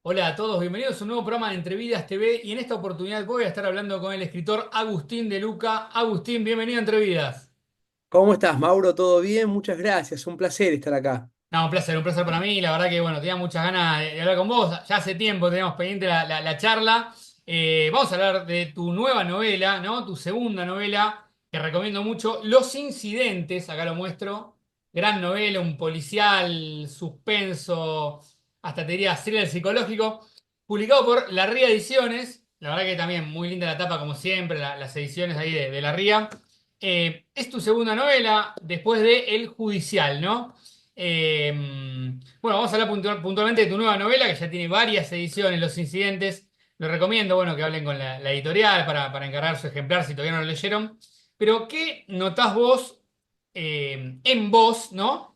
Hola a todos, bienvenidos a un nuevo programa de Entrevidas TV y en esta oportunidad voy a estar hablando con el escritor Agustín de Luca. Agustín, bienvenido a Entrevidas. ¿Cómo estás, Mauro? ¿Todo bien? Muchas gracias. Un placer estar acá. No, un placer para mí. La verdad que, bueno, tenía muchas ganas de hablar con vos. Ya hace tiempo teníamos pendiente la charla. Vamos a hablar de tu nueva novela, ¿no? Tu segunda novela, que recomiendo mucho, Los Incidentes, acá lo muestro. Gran novela, un policial, suspenso, hasta te diría thriller psicológico, publicado por La Ría Ediciones. La verdad que también muy linda la tapa, como siempre, las ediciones ahí de La Ría. Es tu segunda novela después de El Judicial, ¿no? Eh, bueno, vamos a hablar puntualmente de tu nueva novela, que ya tiene varias ediciones, Los Incidentes. Lo recomiendo, bueno, que hablen con la editorial para encargar su ejemplar si todavía no lo leyeron. Pero, ¿qué notás vos en vos, ¿no?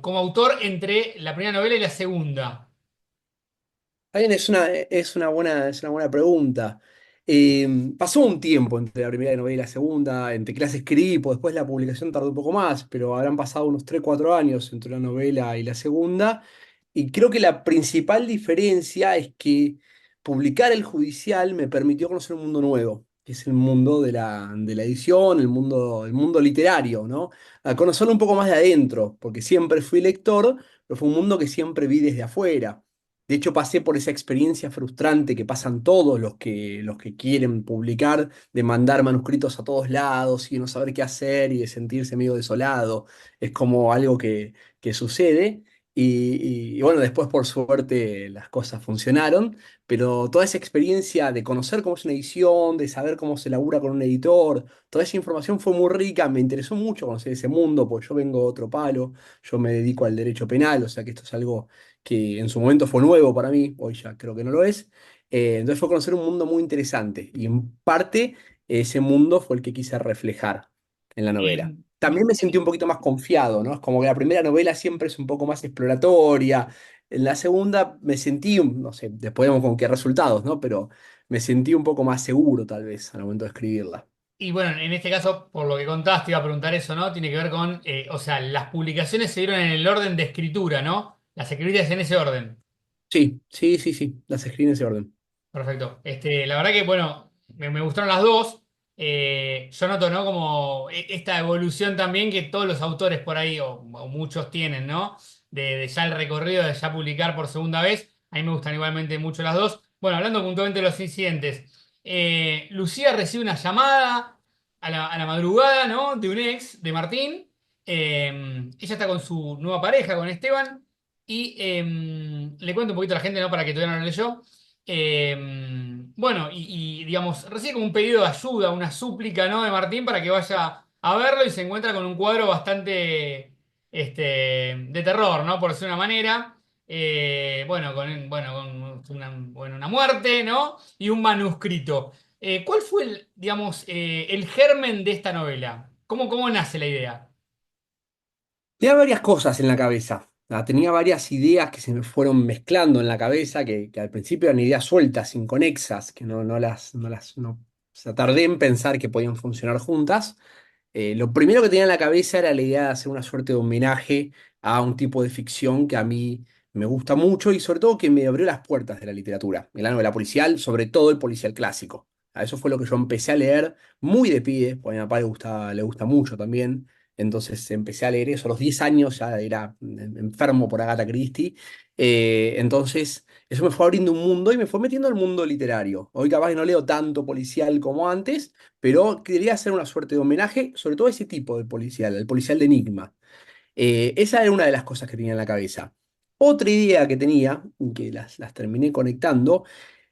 Como autor entre la primera novela y la segunda? Está bien, es una buena pregunta. Pasó un tiempo entre la primera novela y la segunda, entre que las escribí, pues después la publicación tardó un poco más, pero habrán pasado unos 3 4 años entre la novela y la segunda. Y creo que la principal diferencia es que publicar El Judicial me permitió conocer un mundo nuevo, que es el mundo de la edición, el mundo literario, ¿no? A conocerlo un poco más de adentro, porque siempre fui lector, pero fue un mundo que siempre vi desde afuera. De hecho, pasé por esa experiencia frustrante que pasan todos los que quieren publicar, de mandar manuscritos a todos lados y no saber qué hacer y de sentirse medio desolado. Es como algo que sucede. Y bueno, después por suerte las cosas funcionaron, pero toda esa experiencia de conocer cómo es una edición, de saber cómo se labura con un editor, toda esa información fue muy rica, me interesó mucho conocer ese mundo, porque yo vengo de otro palo, yo me dedico al derecho penal, o sea que esto es algo que en su momento fue nuevo para mí, hoy ya creo que no lo es. Entonces fue conocer un mundo muy interesante y en parte ese mundo fue el que quise reflejar en la novela. También me sentí un poquito más confiado, ¿no? Es como que la primera novela siempre es un poco más exploratoria. En la segunda me sentí, no sé, después vemos con qué resultados, ¿no? Pero me sentí un poco más seguro tal vez al momento de escribirla. Y bueno, en este caso, por lo que contaste, iba a preguntar eso, ¿no? Tiene que ver con, o sea, las publicaciones se dieron en el orden de escritura, ¿no? Las escritas en ese orden. Sí, sí, sí, sí, las escribí en ese orden. Perfecto. La verdad que, bueno, me gustaron las dos. Yo noto, ¿no? Como esta evolución también que todos los autores por ahí, o muchos tienen, ¿no? De ya el recorrido, de ya publicar por segunda vez. A mí me gustan igualmente mucho las dos. Bueno, hablando puntualmente de los incidentes. Lucía recibe una llamada a la madrugada, ¿no? De un ex, de Martín. Ella está con su nueva pareja, con Esteban. Y le cuento un poquito a la gente, ¿no? Para que todavía no lo leyó. Bueno, digamos, recibe como un pedido de ayuda, una súplica, ¿no? De Martín para que vaya a verlo y se encuentra con un cuadro bastante de terror, ¿no? Por decir una manera. Bueno, con una muerte, ¿no? Y un manuscrito. ¿Cuál fue el germen de esta novela? ¿Cómo nace la idea? Tenía varias cosas en la cabeza. Tenía varias ideas que se me fueron mezclando en la cabeza, que al principio eran ideas sueltas, inconexas, que no, o sea, tardé en pensar que podían funcionar juntas. Lo primero que tenía en la cabeza era la idea de hacer una suerte de homenaje a un tipo de ficción que a mí me gusta mucho y sobre todo que me abrió las puertas de la literatura, el novela policial, sobre todo el policial clásico. A eso fue lo que yo empecé a leer muy de pibe, porque a mi papá le gusta mucho también. Entonces empecé a leer eso. A los 10 años ya era enfermo por Agatha Christie. Entonces eso me fue abriendo un mundo y me fue metiendo al mundo literario. Hoy capaz que no leo tanto policial como antes, pero quería hacer una suerte de homenaje, sobre todo a ese tipo de policial, el policial de Enigma. Esa era una de las cosas que tenía en la cabeza. Otra idea que tenía, y que las terminé conectando,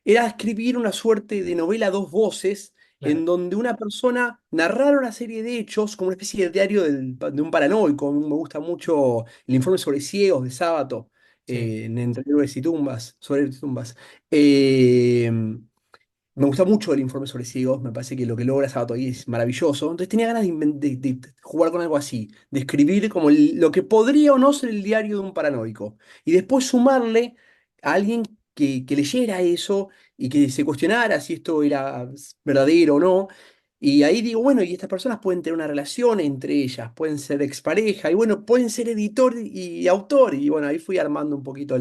era escribir una suerte de novela a dos voces, Claro, en donde una persona narrara una serie de hechos, como una especie de diario de un paranoico. Me gusta mucho el informe sobre ciegos de Sábato, sí. en Entre héroes y tumbas, sobre tumbas. Eh, Me gusta mucho el informe sobre ciegos, me parece que lo que logra Sabato ahí es maravilloso. Entonces tenía ganas de jugar con algo así, de escribir como lo que podría o no ser el diario de un paranoico. Y después sumarle a alguien que leyera eso y que se cuestionara si esto era verdadero o no. Y ahí digo, bueno, y estas personas pueden tener una relación entre ellas, pueden ser expareja, y bueno, pueden ser editor y autor. Y bueno, ahí fui armando un poquito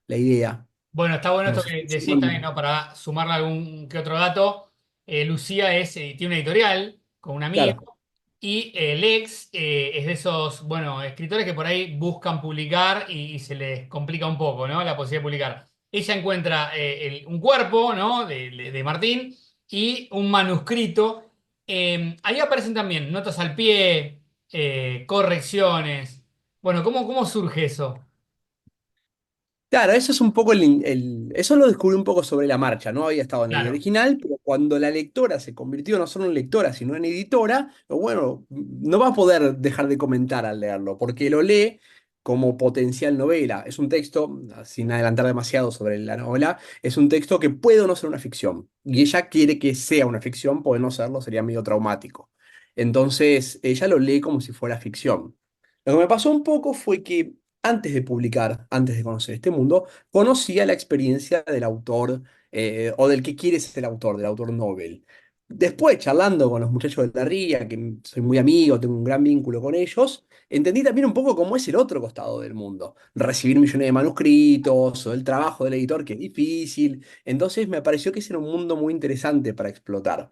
la idea. Bueno, está bueno No esto sé que si decís también, son- ¿no? Para sumarle algún que otro dato. Lucía tiene una editorial con un Claro, amigo y Lex es de esos, bueno, escritores que por ahí buscan publicar y se les complica un poco, ¿no? La posibilidad de publicar. Ella encuentra un cuerpo, ¿no? De Martín y un manuscrito. Ahí aparecen también notas al pie, correcciones. Bueno, ¿cómo surge eso? claro, eso es un poco eso lo descubrí un poco sobre la marcha, no había estado en la idea Claro. original, pero cuando la lectora se convirtió no solo en lectora, sino en editora, bueno, no va a poder dejar de comentar al leerlo, porque lo lee como potencial novela. Es un texto, sin adelantar demasiado sobre la novela, es un texto que puede o no ser una ficción, y ella quiere que sea una ficción, puede no serlo, sería medio traumático. Entonces, ella lo lee como si fuera ficción. Lo que me pasó un poco fue que antes de publicar, antes de conocer este mundo, conocía la experiencia del autor o del que quiere ser el autor, del autor Nobel. Después, charlando con los muchachos de la RIA, que soy muy amigo, tengo un gran vínculo con ellos, entendí también un poco cómo es el otro costado del mundo. Recibir millones de manuscritos o el trabajo del editor, que es difícil. Entonces me pareció que ese era un mundo muy interesante para explotar.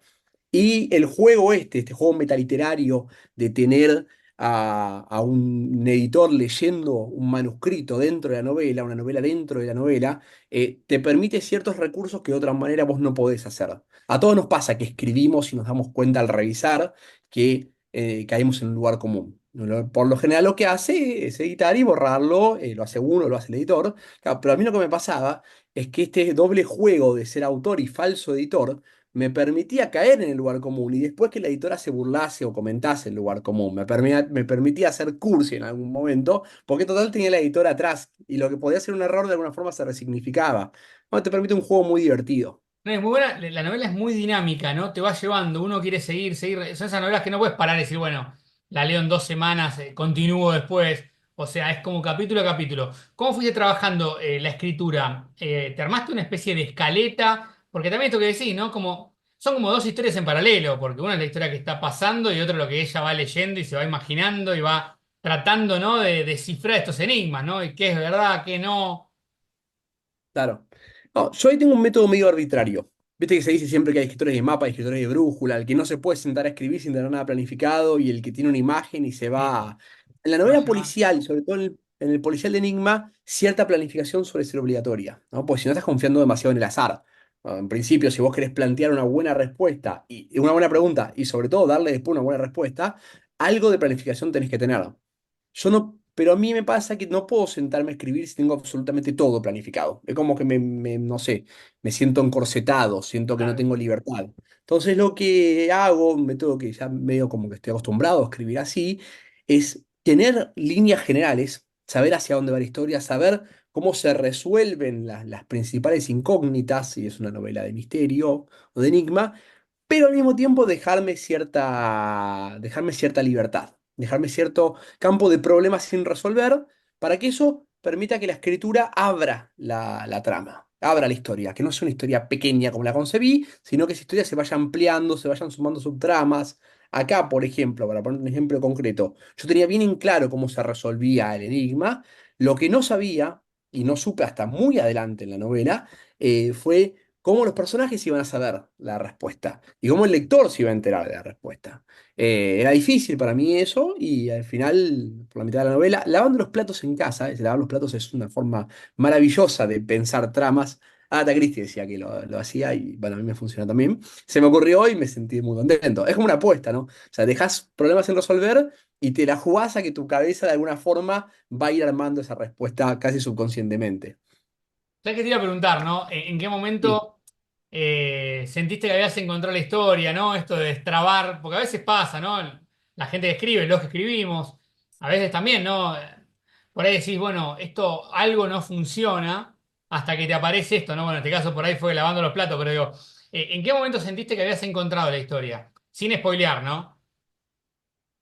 Y el juego este juego metaliterario de tener a un editor leyendo un manuscrito dentro de la novela, una novela dentro de la novela, te permite ciertos recursos que de otra manera vos no podés hacer. A todos nos pasa que escribimos y nos damos cuenta al revisar que caímos en un lugar común. Por lo general lo que hace es editar y borrarlo, lo hace uno, lo hace el editor. Claro, pero a mí lo que me pasaba es que este doble juego de ser autor y falso editor me permitía caer en el lugar común y después que la editora se burlase o comentase el lugar común. Me permitía hacer cursi en algún momento, porque total tenía la editora atrás y lo que podía ser un error de alguna forma se resignificaba. Bueno, te permite un juego muy divertido. No, es muy buena, la novela es muy dinámica, ¿no? Te va llevando, uno quiere seguir, seguir. Son esas novelas que no puedes parar y decir, bueno, la leo en 2 semanas, continúo después. O sea, es como capítulo a capítulo. ¿Cómo fuiste trabajando la escritura? ¿Te armaste una especie de escaleta? Porque también esto que decís, ¿no? Son como dos historias en paralelo, porque una es la historia que está pasando y otra lo que ella va leyendo y se va imaginando y va tratando, ¿no? De descifrar estos enigmas, ¿no? Y qué es verdad, qué no. Claro. No, yo ahí tengo un método medio arbitrario. Viste que se dice siempre que hay escritores de mapa y escritores de brújula, el que no se puede sentar a escribir sin tener nada planificado y el que tiene una imagen y se Sí, va. En la se va a novela llevar. policial, sobre todo en el policial de Enigma, cierta planificación suele ser obligatoria, ¿no? Porque si no estás confiando demasiado en el azar. Bueno, en principio, si vos querés plantear una buena respuesta y una buena pregunta y sobre todo darle después una buena respuesta, algo de planificación tenés que tener. Yo no, pero a mí me pasa que no puedo sentarme a escribir si tengo absolutamente todo planificado. Es como que no sé, me siento encorsetado, siento que no Claro. tengo libertad. Entonces lo que hago, un método que ya medio como que estoy acostumbrado a escribir así, es tener líneas generales, saber hacia dónde va la historia, saber cómo se resuelven las principales incógnitas, si es una novela de misterio o de enigma, pero al mismo tiempo dejarme cierta libertad, dejarme cierto campo de problemas sin resolver, para que eso permita que la escritura abra la trama, abra la historia, que no sea una historia pequeña como la concebí, sino que esa historia se vaya ampliando, se vayan sumando subtramas. Acá, por ejemplo, para poner un ejemplo concreto, yo tenía bien en claro cómo se resolvía el enigma. Lo que no sabía, y no supe hasta muy adelante en la novela, fue cómo los personajes iban a saber la respuesta y cómo el lector se iba a enterar de la respuesta. Era difícil para mí eso y al final, por la mitad de la novela, lavando los platos en casa, lavar los platos es una forma maravillosa de pensar tramas. Agatha Christie decía que lo hacía y bueno, a mí me funciona también. Se me ocurrió y me sentí muy contento. Es como una apuesta, ¿no? O sea, dejas problemas sin resolver y te la jugás a que tu cabeza de alguna forma va a ir armando esa respuesta casi subconscientemente. ¿Sabes qué te iba a preguntar, ¿no? ¿En qué Sí. momento sentiste que habías encontrado la historia, ¿no? Esto de destrabar, porque a veces pasa, ¿no? La gente que escribe, los que escribimos, a veces también, ¿no? Por ahí decís, bueno, esto algo no funciona hasta que te aparece esto, ¿no? Bueno, en este caso por ahí fue lavando los platos, pero digo, ¿en qué momento sentiste que habías encontrado la historia? Sin spoilear, ¿no?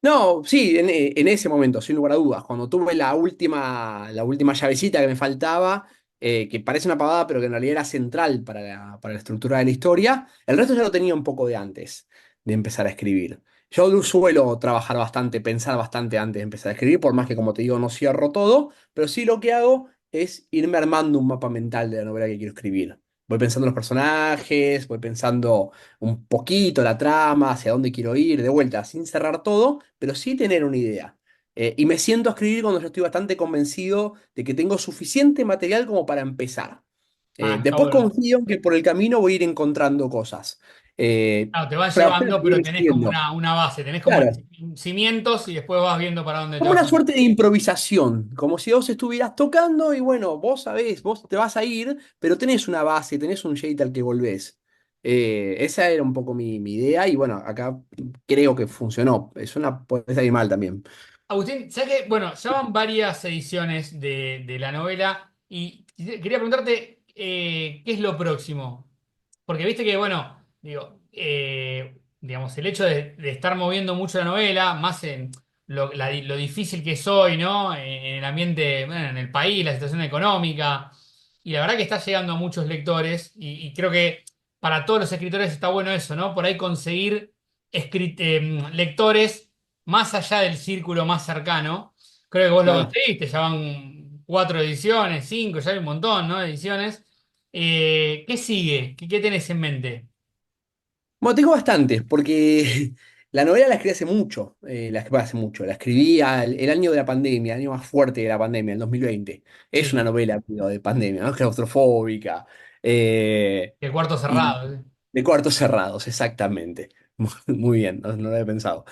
No, sí, en ese momento, sin lugar a dudas, cuando tuve la última llavecita que me faltaba, que parece una pavada, pero que en realidad era central para la estructura de la historia, el resto ya lo tenía un poco de antes de empezar a escribir. Yo suelo trabajar bastante, pensar bastante antes de empezar a escribir, por más que, como te digo, no cierro todo, pero sí lo que hago es irme armando un mapa mental de la novela que quiero escribir. Voy pensando en los personajes, voy pensando un poquito la trama, hacia dónde quiero ir, de vuelta, sin cerrar todo, pero sí tener una idea. Y me siento a escribir cuando yo estoy bastante convencido de que tengo suficiente material como para empezar. Está Después bueno. confío en que por el camino voy a ir encontrando cosas. Claro, te vas Pero apenas llevando, pero seguir tenés como escribiendo. una base, tenés como Claro, cimientos y después vas viendo para dónde te como vas. una suerte de improvisación, como si vos estuvieras tocando y bueno, vos sabés, vos te vas a ir, pero tenés una base, tenés un shade al que volvés. Esa era un poco mi idea y bueno, acá creo que funcionó. Es una, puede salir mal también. Agustín, ¿sabes qué? Bueno, ya van varias ediciones de la novela y quería preguntarte qué es lo próximo. Porque viste que, bueno, digo, digamos, el hecho de estar moviendo mucho la novela, más en lo difícil que soy, ¿no? En el ambiente, bueno, en el país, la situación económica. Y la verdad que está llegando a muchos lectores y creo que para todos los escritores está bueno eso, ¿no? Por ahí conseguir lectores más allá del círculo más cercano. Creo que vos lo Claro. conseguiste, ya van 4 ediciones, 5, ya hay un montón, ¿no? De ediciones. ¿Qué sigue? ¿Qué tenés en mente? Bueno, tengo bastantes, porque la novela la escribí hace mucho, hace mucho, la escribí el año de la pandemia, el año más fuerte de la pandemia, el 2020. Es una Sí, novela pero de pandemia, ¿no? Claustrofóbica, eh, el cuarto y cerrado. ¿Sí? de cuartos cerrados, exactamente. Muy bien, no lo había pensado.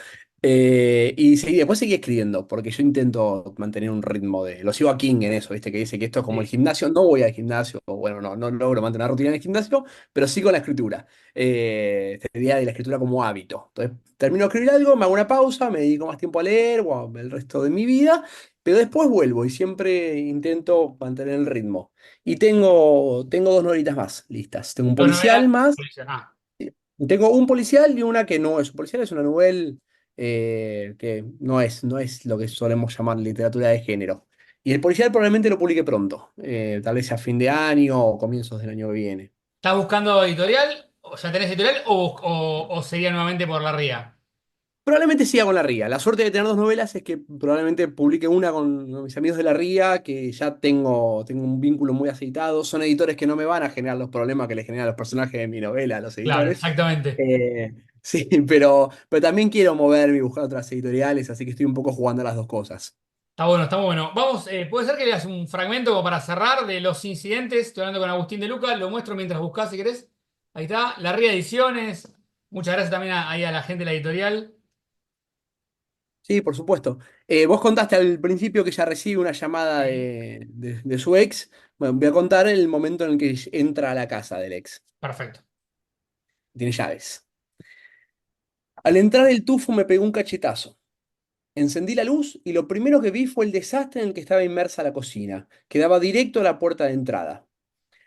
Después seguí escribiendo, porque yo intento mantener un ritmo de. Lo sigo a King en eso, ¿viste? Que dice que esto es como el Sí. gimnasio. No voy al gimnasio, bueno, no logro mantener una rutina en el gimnasio, pero sigo la escritura. Esta idea de la escritura como hábito. Entonces, termino de escribir algo, me hago una pausa, me dedico más tiempo a leer o el resto de mi vida, pero después vuelvo y siempre intento mantener el ritmo. Y tengo dos novelitas más listas. Tengo un Dos policial novelas. más. Ah, Tengo un policial y una que no es un policial, es una novela que no es lo que solemos llamar literatura de género. Y el policial probablemente lo publique pronto, tal vez a fin de año o comienzos del año que viene. ¿estás buscando editorial? ¿O ya tenés editorial? ¿O sería nuevamente por la ría? Probablemente siga con La Ría. La suerte de tener dos novelas es que probablemente publique una con mis amigos de La Ría, que ya tengo un vínculo muy aceitado. Son editores que no me van a generar los problemas que le generan a los personajes de mi novela, a los Claro, editores. exactamente. Sí, pero también quiero moverme y buscar otras editoriales, así que estoy un poco jugando a las dos cosas. Está bueno, está muy bueno. Vamos, puede ser que leas un fragmento como para cerrar de los incidentes. Estoy hablando con Agustín de Luca, lo muestro mientras buscás si querés. Ahí está, La Ría Ediciones. Muchas gracias también ahí a la gente de la editorial. Sí, por supuesto. Vos contaste al principio que ella recibe una llamada Sí. de su ex. Bueno, voy a contar el momento en el que entra a la casa del ex. Perfecto. Tiene llaves. Al entrar el tufo me pegó un cachetazo. Encendí la luz y lo primero que vi fue el desastre en el que estaba inmersa la cocina, que daba directo a la puerta de entrada.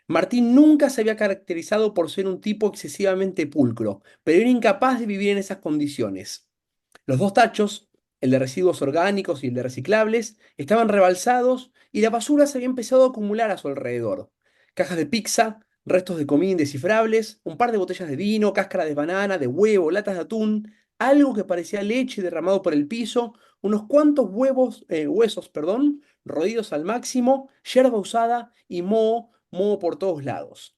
Martín nunca se había caracterizado por ser un tipo excesivamente pulcro, pero era incapaz de vivir en esas condiciones. Los dos tachos, el de residuos orgánicos y el de reciclables, estaban rebalsados y la basura se había empezado a acumular a su alrededor. Cajas de pizza, restos de comida indescifrables, un par de botellas de vino, cáscara de banana, de huevo, latas de atún, algo que parecía leche derramado por el piso, unos cuantos huesos, perdón, roídos al máximo, yerba usada y moho por todos lados.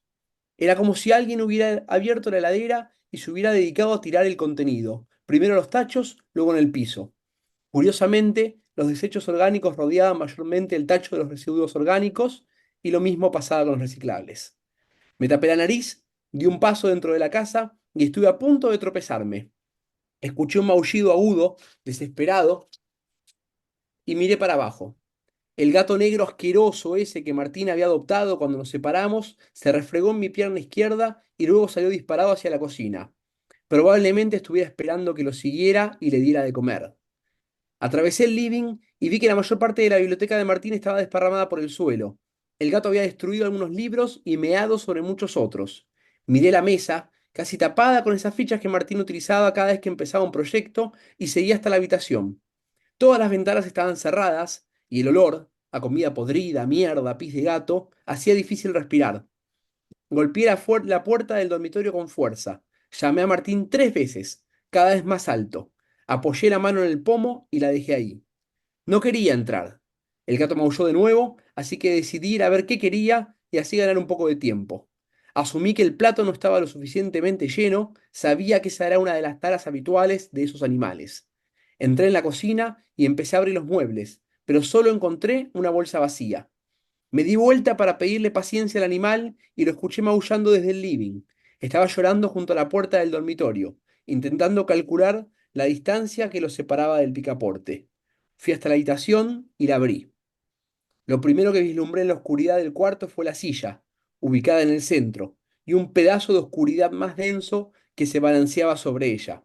Era como si alguien hubiera abierto la heladera y se hubiera dedicado a tirar el contenido, primero en los tachos, luego en el piso. Curiosamente, los desechos orgánicos rodeaban mayormente el tacho de los residuos orgánicos y lo mismo pasaba con los reciclables. Me tapé la nariz, di un paso dentro de la casa y estuve a punto de tropezarme. Escuché un maullido agudo, desesperado, y miré para abajo. El gato negro asqueroso ese que Martín había adoptado cuando nos separamos se refregó en mi pierna izquierda y luego salió disparado hacia la cocina. Probablemente estuviera esperando que lo siguiera y le diera de comer. Atravesé el living y vi que la mayor parte de la biblioteca de Martín estaba desparramada por el suelo. El gato había destruido algunos libros y meado sobre muchos otros. Miré la mesa, casi tapada con esas fichas que Martín utilizaba cada vez que empezaba un proyecto, y seguí hasta la habitación. Todas las ventanas estaban cerradas y el olor, a comida podrida, mierda, pis de gato, hacía difícil respirar. Golpeé la puerta del dormitorio con fuerza. Llamé a Martín 3 veces, cada vez más alto. Apoyé la mano en el pomo y la dejé ahí. No quería entrar. El gato maulló de nuevo, así que decidí ir a ver qué quería y así ganar un poco de tiempo. Asumí que el plato no estaba lo suficientemente lleno, sabía que esa era una de las taras habituales de esos animales. Entré en la cocina y empecé a abrir los muebles, pero solo encontré una bolsa vacía. Me di vuelta para pedirle paciencia al animal y lo escuché maullando desde el living. Estaba llorando junto a la puerta del dormitorio, intentando calcular la distancia que lo separaba del picaporte. Fui hasta la habitación y la abrí. Lo primero que vislumbré en la oscuridad del cuarto fue la silla, ubicada en el centro, y un pedazo de oscuridad más denso que se balanceaba sobre ella.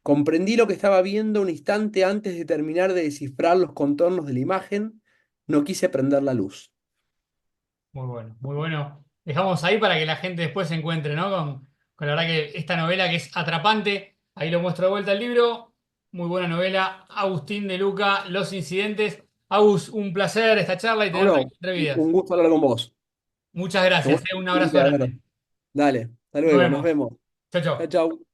Comprendí lo que estaba viendo un instante antes de terminar de descifrar los contornos de la imagen. No quise prender la luz. Muy bueno, muy bueno. Dejamos ahí para que la gente después se encuentre, ¿no? Con la verdad que esta novela que es atrapante. Ahí lo muestro de vuelta el libro. Muy buena novela. Agustín de Luca, Los Incidentes. Agus, un placer esta charla y tenerte aquí Mauro, entre vidas. un gusto hablar con vos. Muchas Qué gracias, bueno. un Sí, abrazo a ver. grande. Dale, hasta Nos luego, nos vemos. vemos. Chau, Chao, chau. chao.